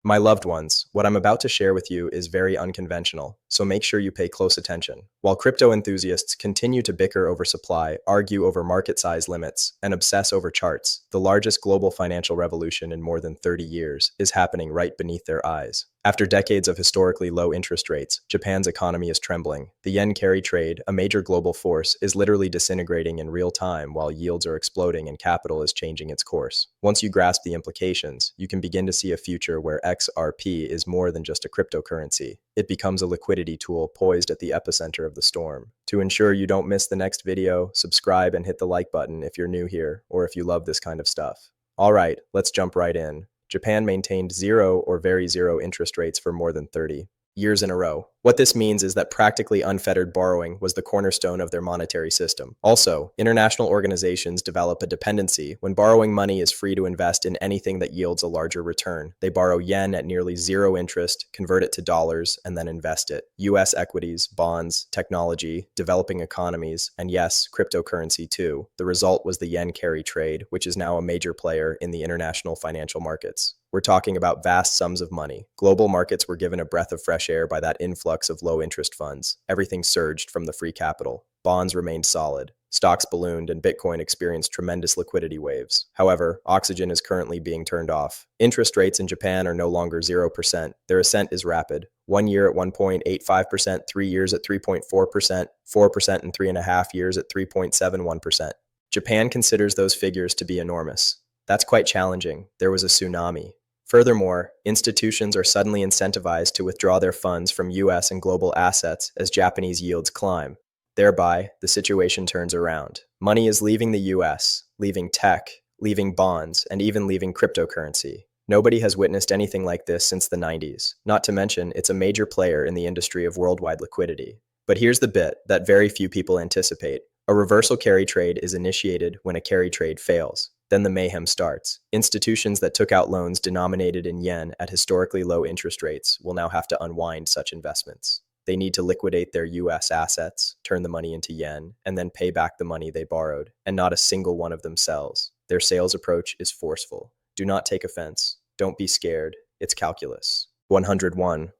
My loved ones, what I'm about to share with you is very unconventional, so make sure you pay close attention. While crypto enthusiasts continue to bicker over supply, argue over market size limits, and obsess over charts, the largest global financial revolution in more than 30 years is happening right beneath their eyes. After decades of historically low interest rates, Japan's economy is trembling. The yen carry trade, a major global force, is literally disintegrating in real time while yields are exploding and capital is changing its course. Once you grasp the implications, you can begin to see a future where XRP is more than just a cryptocurrency. It becomes a liquidity tool poised at the epicenter of the storm. To ensure you don't miss the next video, subscribe and hit the like button if you're new here or if you love this kind of stuff. All right, let's jump right in. Japan maintained zero or very zero interest rates for more than 30 years in a row. What this means is that practically unfettered borrowing was the cornerstone of their monetary system. Also, international organizations develop a dependency. When borrowing money is free to invest in anything that yields a larger return. They borrow yen at nearly zero interest, convert it to dollars, and then invest it. US equities, bonds, technology, developing economies, and yes, cryptocurrency too. The result was the yen carry trade, which is now a major player in the international financial markets. We're talking about vast sums of money. Global markets were given a breath of fresh air by that influx of low-interest funds. Everything surged from the free capital. Bonds remained solid. Stocks ballooned and Bitcoin experienced tremendous liquidity waves. However, oxygen is currently being turned off. Interest rates in Japan are no longer 0%. Their ascent is rapid. 1 year at 1.85%, 3 years at 3.4%, 4% in 3.5 years at 3.71%. Japan considers those figures to be enormous. That's quite challenging. There was a tsunami. Furthermore, institutions are suddenly incentivized to withdraw their funds from US and global assets as Japanese yields climb. Thereby, the situation turns around. Money is leaving the US, leaving tech, leaving bonds, and even leaving cryptocurrency. Nobody has witnessed anything like this since the 90s. Not to mention, it's a major player in the industry of worldwide liquidity. But here's the bit that very few people anticipate. A reversal carry trade is initiated when a carry trade fails. Then the mayhem starts. Institutions that took out loans denominated in yen at historically low interest rates will now have to unwind such investments. They need to liquidate their US assets, turn the money into yen, and then pay back the money they borrowed, and not a single one of them sells. Their sales approach is forceful. Do not take offense. Don't be scared. It's calculus. 101.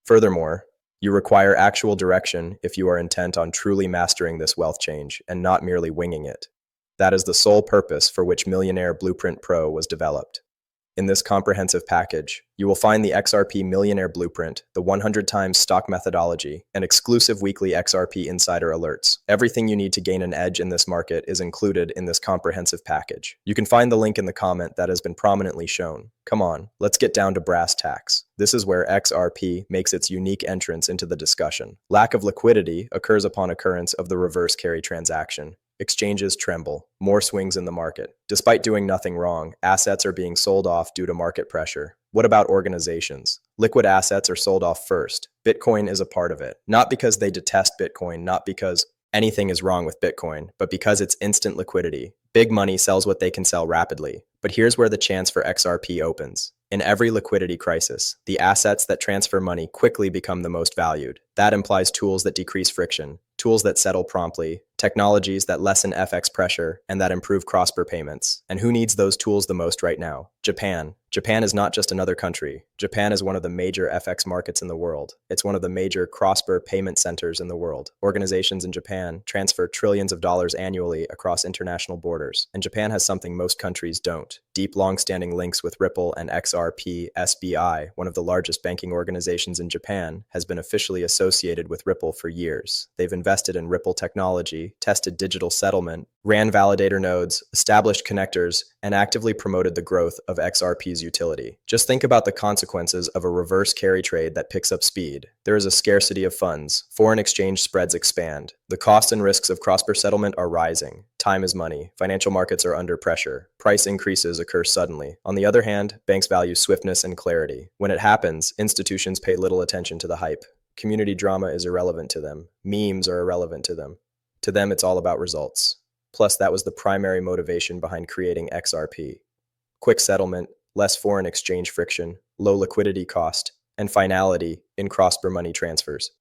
Furthermore, you require actual direction if you are intent on truly mastering this wealth change and not merely winging it. That is the sole purpose for which Millionaire Blueprint Pro was developed. In this comprehensive package, you will find the XRP Millionaire Blueprint, the 100 times stock methodology, and exclusive weekly XRP insider alerts. Everything you need to gain an edge in this market is included in this comprehensive package. You can find the link in the comment that has been prominently shown. Come on, let's get down to brass tacks. This is where XRP makes its unique entrance into the discussion. Lack of liquidity occurs upon occurrence of the reverse carry transaction. Exchanges tremble, more swings in the market. Despite doing nothing wrong, assets are being sold off due to market pressure. What about organizations? Liquid assets are sold off first. Bitcoin is a part of it. Not because they detest Bitcoin, not because anything is wrong with Bitcoin, but because it's instant liquidity. Big money sells what they can sell rapidly. But here's where the chance for XRP opens. In every liquidity crisis, the assets that transfer money quickly become the most valued. That implies tools that decrease friction, tools that settle promptly, technologies that lessen FX pressure, and that improve cross-border payments. And who needs those tools the most right now? Japan. Japan is not just another country. Japan is one of the major FX markets in the world. It's one of the major cross-border payment centers in the world. Organizations in Japan transfer trillions of dollars annually across international borders. And Japan has something most countries don't. Deep, long-standing links with Ripple and XRP. SBI, one of the largest banking organizations in Japan, has been officially associated with Ripple for years. They've invested in Ripple technology, tested digital settlement, ran validator nodes, established connectors, and actively promoted the growth of XRP's utility. Just think about the consequences of a reverse carry trade that picks up speed. There is a scarcity of funds. Foreign exchange spreads expand. The costs and risks of cross-border settlement are rising. Time is money. Financial markets are under pressure. Price increases occur suddenly. On the other hand, banks value swiftness and clarity. When it happens, institutions pay little attention to the hype. Community drama is irrelevant to them. Memes are irrelevant to them. To them, it's all about results. Plus, that was the primary motivation behind creating XRP. Quick settlement, less foreign exchange friction, low liquidity cost, and finality in cross-border money transfers.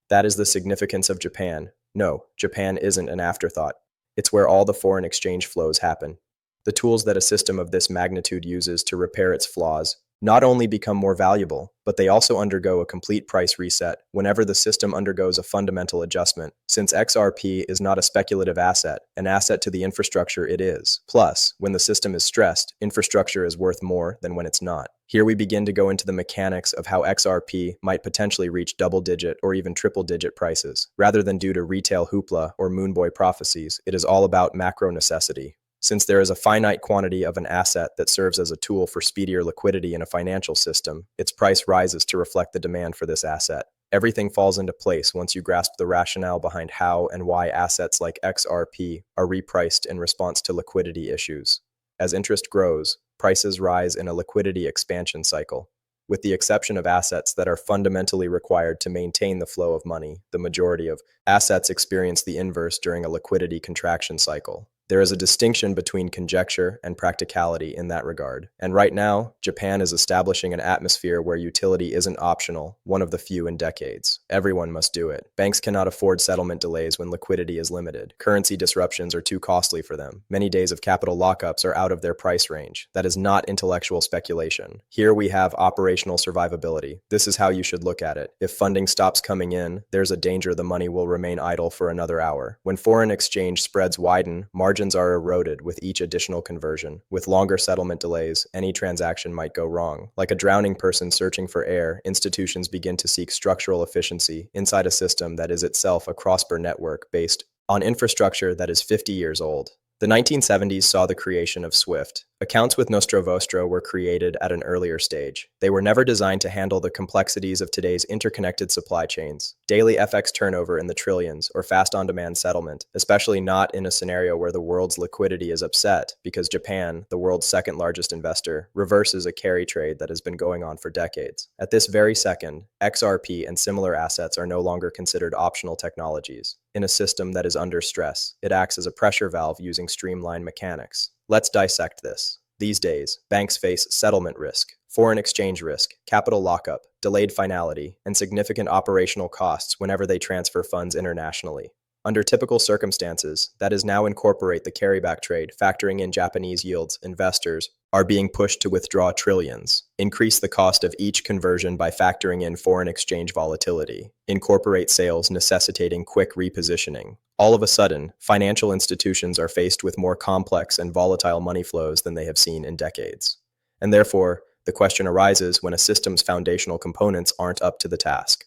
That is the significance of Japan. No, Japan isn't an afterthought. It's where all the foreign exchange flows happen. The tools that a system of this magnitude uses to repair its flaws not only become more valuable, but they also undergo a complete price reset whenever the system undergoes a fundamental adjustment, since XRP is not a speculative asset, an asset to the infrastructure it is. Plus, when the system is stressed, infrastructure is worth more than when it's not. Here we begin to go into the mechanics of how XRP might potentially reach double-digit or even triple-digit prices. Rather than due to retail hoopla or moonboy prophecies, it is all about macro necessity. Since there is a finite quantity of an asset that serves as a tool for speedier liquidity in a financial system, its price rises to reflect the demand for this asset. Everything falls into place once you grasp the rationale behind how and why assets like XRP are repriced in response to liquidity issues. As interest grows, prices rise in a liquidity expansion cycle. With the exception of assets that are fundamentally required to maintain the flow of money, the majority of assets experience the inverse during a liquidity contraction cycle. There is a distinction between conjecture and practicality in that regard. And right now, Japan is establishing an atmosphere where utility isn't optional, one of the few in decades. Everyone must do it. Banks cannot afford settlement delays when liquidity is limited. Currency disruptions are too costly for them. Many days of capital lockups are out of their price range. That is not intellectual speculation. Here we have operational survivability. This is how you should look at it. If funding stops coming in, there's a danger the money will remain idle for another hour. When foreign exchange spreads widen, margins are eroded with each additional conversion. With longer settlement delays, any transaction might go wrong. Like a drowning person searching for air, institutions begin to seek structural efficiency inside a system that is itself a cross-border network based on infrastructure that is 50 years old. The 1970s saw the creation of SWIFT. Accounts with Nostro Vostro were created at an earlier stage. They were never designed to handle the complexities of today's interconnected supply chains, daily FX turnover in the trillions, or fast on-demand settlement, especially not in a scenario where the world's liquidity is upset because Japan, the world's second largest investor, reverses a carry trade that has been going on for decades. At this very second, XRP and similar assets are no longer considered optional technologies. In a system that is under stress, it acts as a pressure valve using streamlined mechanics. Let's dissect this. These days, banks face settlement risk, foreign exchange risk, capital lockup, delayed finality, and significant operational costs whenever they transfer funds internationally. Under typical circumstances, that is now incorporate the carryback trade, factoring in Japanese yields, investors are being pushed to withdraw trillions, increase the cost of each conversion by factoring in foreign exchange volatility, incorporate sales necessitating quick repositioning. All of a sudden, financial institutions are faced with more complex and volatile money flows than they have seen in decades. And therefore, the question arises when a system's foundational components aren't up to the task.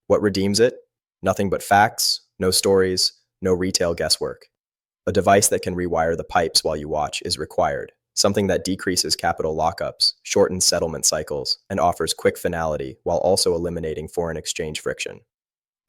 What redeems it? Nothing but facts, no stories, no retail guesswork. A device that can rewire the pipes while you watch is required. Something that decreases capital lockups, shortens settlement cycles, and offers quick finality while also eliminating foreign exchange friction.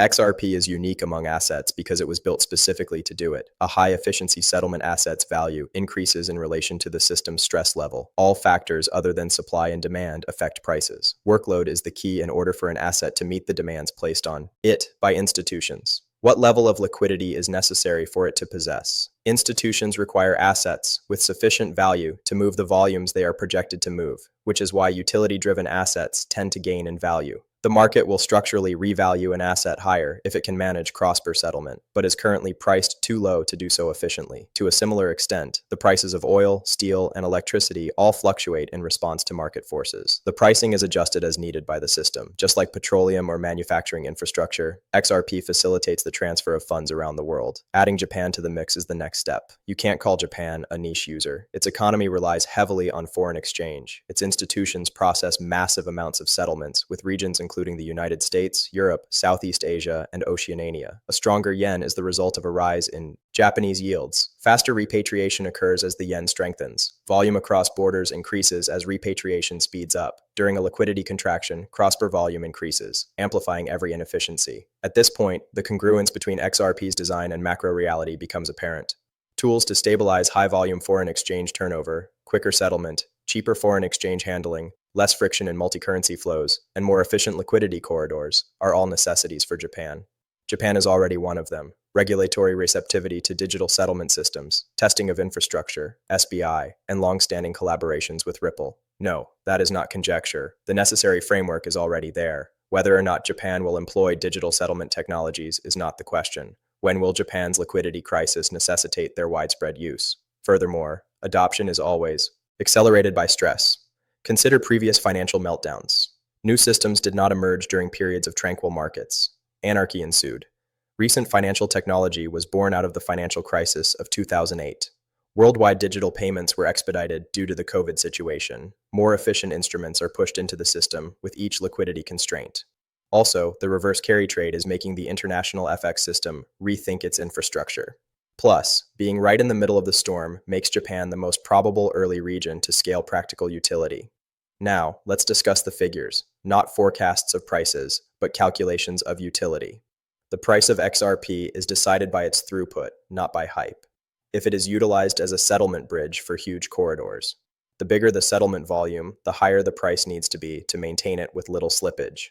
XRP is unique among assets because it was built specifically to do it. A high-efficiency settlement asset's value increases in relation to the system's stress level. All factors other than supply and demand affect prices. Workload is the key in order for an asset to meet the demands placed on it by institutions. What level of liquidity is necessary for it to possess? Institutions require assets with sufficient value to move the volumes they are projected to move, which is why utility-driven assets tend to gain in value. The market will structurally revalue an asset higher if it can manage cross-border settlement, but is currently priced too low to do so efficiently. To a similar extent, the prices of oil, steel, and electricity all fluctuate in response to market forces. The pricing is adjusted as needed by the system. Just like petroleum or manufacturing infrastructure, XRP facilitates the transfer of funds around the world. Adding Japan to the mix is the next step. You can't call Japan a niche user. Its economy relies heavily on foreign exchange. Its institutions process massive amounts of settlements, with regions including the United States, Europe, Southeast Asia, and Oceania. A stronger yen is the result of a rise in Japanese yields. Faster repatriation occurs as the yen strengthens. Volume across borders increases as repatriation speeds up. During a liquidity contraction, cross-border volume increases, amplifying every inefficiency. At this point, the congruence between XRP's design and macro reality becomes apparent. Tools to stabilize high-volume foreign exchange turnover, quicker settlement, cheaper foreign exchange handling, less friction in multi-currency flows, and more efficient liquidity corridors are all necessities for Japan. Japan is already one of them. Regulatory receptivity to digital settlement systems, testing of infrastructure, SBI, and long-standing collaborations with Ripple. No, that is not conjecture. The necessary framework is already there. Whether or not Japan will employ digital settlement technologies is not the question. When will Japan's liquidity crisis necessitate their widespread use? Furthermore, adoption is always accelerated by stress. Consider previous financial meltdowns. New systems did not emerge during periods of tranquil markets. Anarchy ensued. Recent financial technology was born out of the financial crisis of 2008. Worldwide digital payments were expedited due to the COVID situation. More efficient instruments are pushed into the system with each liquidity constraint. Also, the reverse carry trade is making the international FX system rethink its infrastructure. Plus, being right in the middle of the storm makes Japan the most probable early region to scale practical utility. Now, let's discuss the figures, not forecasts of prices, but calculations of utility. The price of XRP is decided by its throughput, not by hype. If it is utilized as a settlement bridge for huge corridors. The bigger the settlement volume, the higher the price needs to be to maintain it with little slippage.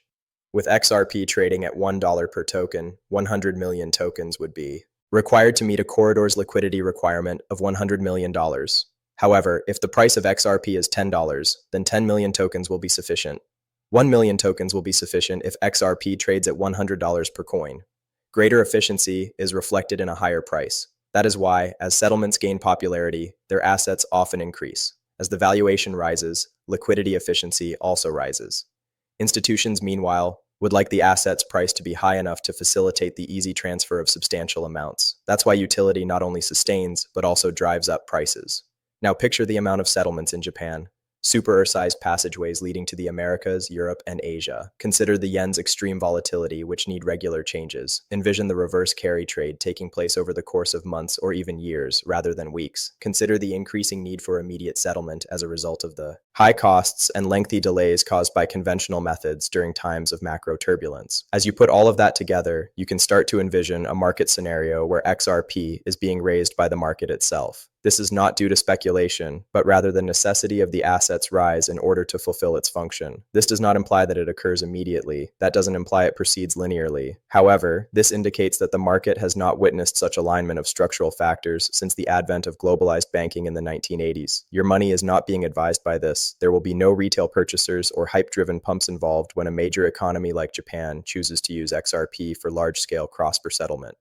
With XRP trading at $1 per token, 100 million tokens would be required to meet a corridor's liquidity requirement of $100 million. However, if the price of XRP is $10, then 10 million tokens will be sufficient. 1 million tokens will be sufficient if XRP trades at $100 per coin. Greater efficiency is reflected in a higher price. That is why, as settlements gain popularity, their assets often increase. As the valuation rises, liquidity efficiency also rises. Institutions, meanwhile, would like the asset's price to be high enough to facilitate the easy transfer of substantial amounts. That's why utility not only sustains, but also drives up prices. Now picture the amount of settlements in Japan. Super-sized passageways leading to the Americas, Europe, and Asia. Consider the yen's extreme volatility, which need regular changes. Envision the reverse carry trade taking place over the course of months or even years, rather than weeks. Consider the increasing need for immediate settlement as a result of the high costs and lengthy delays caused by conventional methods during times of macro turbulence. As you put all of that together, you can start to envision a market scenario where XRP is being raised by the market itself. This is not due to speculation, but rather the necessity of the asset's rise in order to fulfill its function. This does not imply that it occurs immediately. That doesn't imply it proceeds linearly. However, this indicates that the market has not witnessed such alignment of structural factors since the advent of globalized banking in the 1980s. Your money is not being advised by this. There will be no retail purchasers or hype-driven pumps involved when a major economy like Japan chooses to use XRP for large-scale cross-border settlement.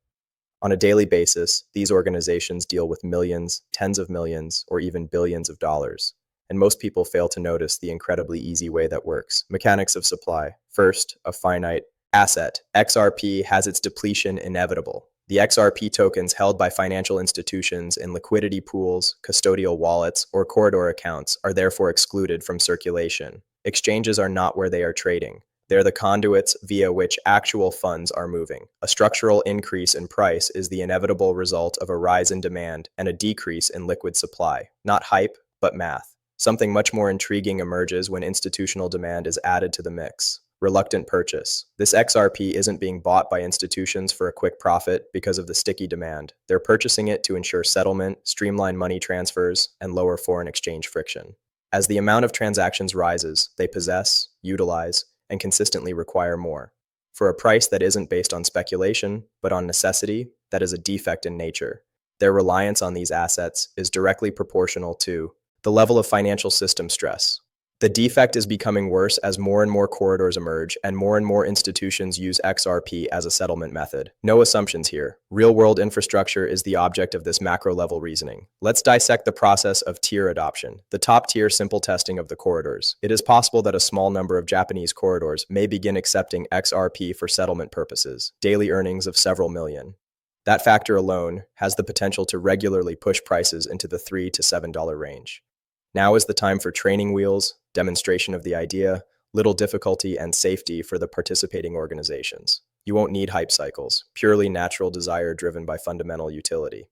On a daily basis, these organizations deal with millions, tens of millions, or even billions of dollars. And most people fail to notice the incredibly easy way that works. Mechanics of supply. First, a finite asset. XRP has its depletion inevitable. The XRP tokens held by financial institutions in liquidity pools, custodial wallets, or corridor accounts are therefore excluded from circulation. Exchanges are not where they are trading. They're the conduits via which actual funds are moving. A structural increase in price is the inevitable result of a rise in demand and a decrease in liquid supply. Not hype, but math. Something much more intriguing emerges when institutional demand is added to the mix. Reluctant purchase. This XRP isn't being bought by institutions for a quick profit because of the sticky demand. They're purchasing it to ensure settlement, streamline money transfers, and lower foreign exchange friction. As the amount of transactions rises, they possess, utilize, and consistently require more. For a price that isn't based on speculation, but on necessity, that is a defect in nature. Their reliance on these assets is directly proportional to the level of financial system stress. The defect is becoming worse as more and more corridors emerge and more institutions use XRP as a settlement method. No assumptions here. Real-world infrastructure is the object of this macro-level reasoning. Let's dissect the process of tier adoption. The top-tier simple testing of the corridors. It is possible that a small number of Japanese corridors may begin accepting XRP for settlement purposes, daily earnings of several million. That factor alone has the potential to regularly push prices into the $3 to $7 range. Now is the time for training wheels, demonstration of the idea, little difficulty and safety for the participating organizations. You won't need hype cycles, purely natural desire driven by fundamental utility.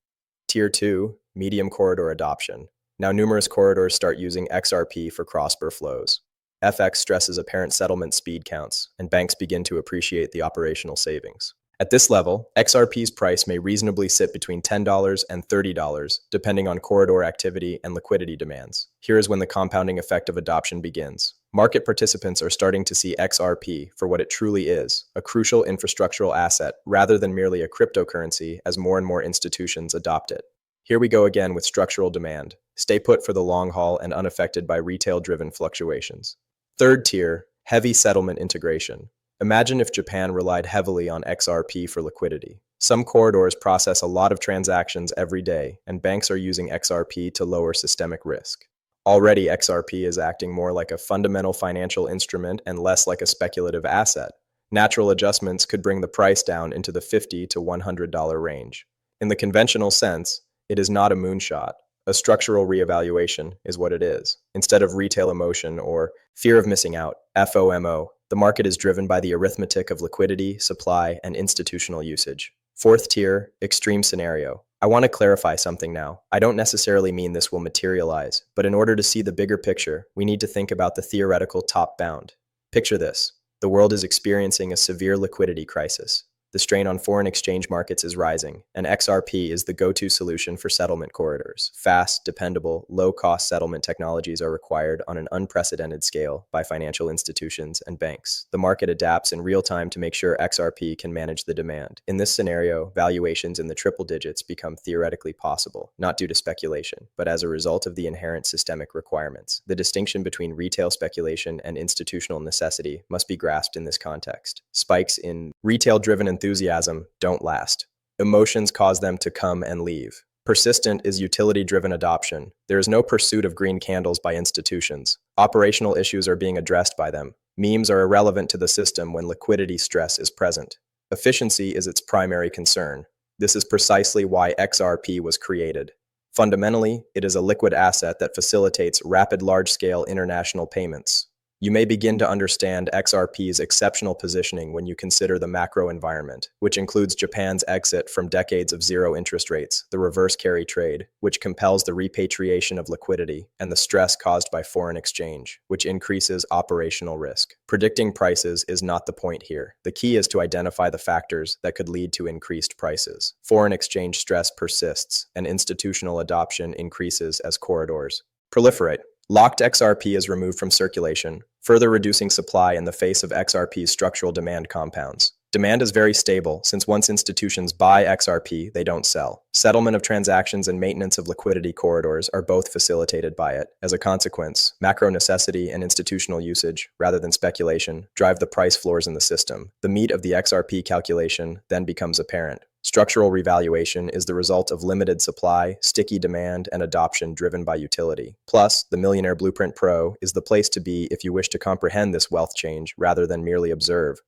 Tier 2, medium corridor adoption. Now numerous corridors start using XRP for cross-border flows. FX stresses apparent settlement speed counts, and banks begin to appreciate the operational savings. At this level, XRP's price may reasonably sit between $10 and $30, depending on corridor activity and liquidity demands. Here is when the compounding effect of adoption begins. Market participants are starting to see XRP for what it truly is, a crucial infrastructural asset rather than merely a cryptocurrency as more and more institutions adopt it. Here we go again with structural demand. Stay put for the long haul and unaffected by retail-driven fluctuations. Third tier, heavy settlement integration. Imagine if Japan relied heavily on XRP for liquidity. Some corridors process a lot of transactions every day, and banks are using XRP to lower systemic risk. Already, XRP is acting more like a fundamental financial instrument and less like a speculative asset. Natural adjustments could bring the price down into the $50 to $100 range. In the conventional sense, it is not a moonshot. A structural reevaluation is what it is. Instead of retail emotion or fear of missing out, FOMO, the market is driven by the arithmetic of liquidity, supply, and institutional usage. Fourth tier, extreme scenario. I want to clarify something now. I don't necessarily mean this will materialize, but in order to see the bigger picture, we need to think about the theoretical top bound. Picture this. The world is experiencing a severe liquidity crisis. The strain on foreign exchange markets is rising, and XRP is the go-to solution for settlement corridors. Fast, dependable, low-cost settlement technologies are required on an unprecedented scale by financial institutions and banks. The market adapts in real time to make sure XRP can manage the demand. In this scenario, valuations in the triple digits become theoretically possible, not due to speculation, but as a result of the inherent systemic requirements. The distinction between retail speculation and institutional necessity must be grasped in this context. Spikes in retail-driven enthusiasm don't last. Emotions cause them to come and leave. Persistent is utility-driven adoption. There is no pursuit of green candles by institutions. Operational issues are being addressed by them. Memes are irrelevant to the system when liquidity stress is present. Efficiency is its primary concern. This is precisely why XRP was created. Fundamentally, it is a liquid asset that facilitates rapid large-scale international payments. You may begin to understand XRP's exceptional positioning when you consider the macro environment, which includes Japan's exit from decades of zero interest rates, the reverse carry trade, which compels the repatriation of liquidity, and the stress caused by foreign exchange, which increases operational risk. Predicting prices is not the point here. The key is to identify the factors that could lead to increased prices. Foreign exchange stress persists, and institutional adoption increases as corridors proliferate. Locked XRP is removed from circulation, further reducing supply in the face of XRP's structural demand compounds. Demand is very stable, since once institutions buy XRP, they don't sell. Settlement of transactions and maintenance of liquidity corridors are both facilitated by it. As a consequence, macro necessity and institutional usage, rather than speculation, drive the price floors in the system. The meat of the XRP calculation then becomes apparent. Structural revaluation is the result of limited supply, sticky demand, and adoption driven by utility. Plus, the Millionaire Blueprint Pro is the place to be if you wish to comprehend this wealth change rather than merely observe.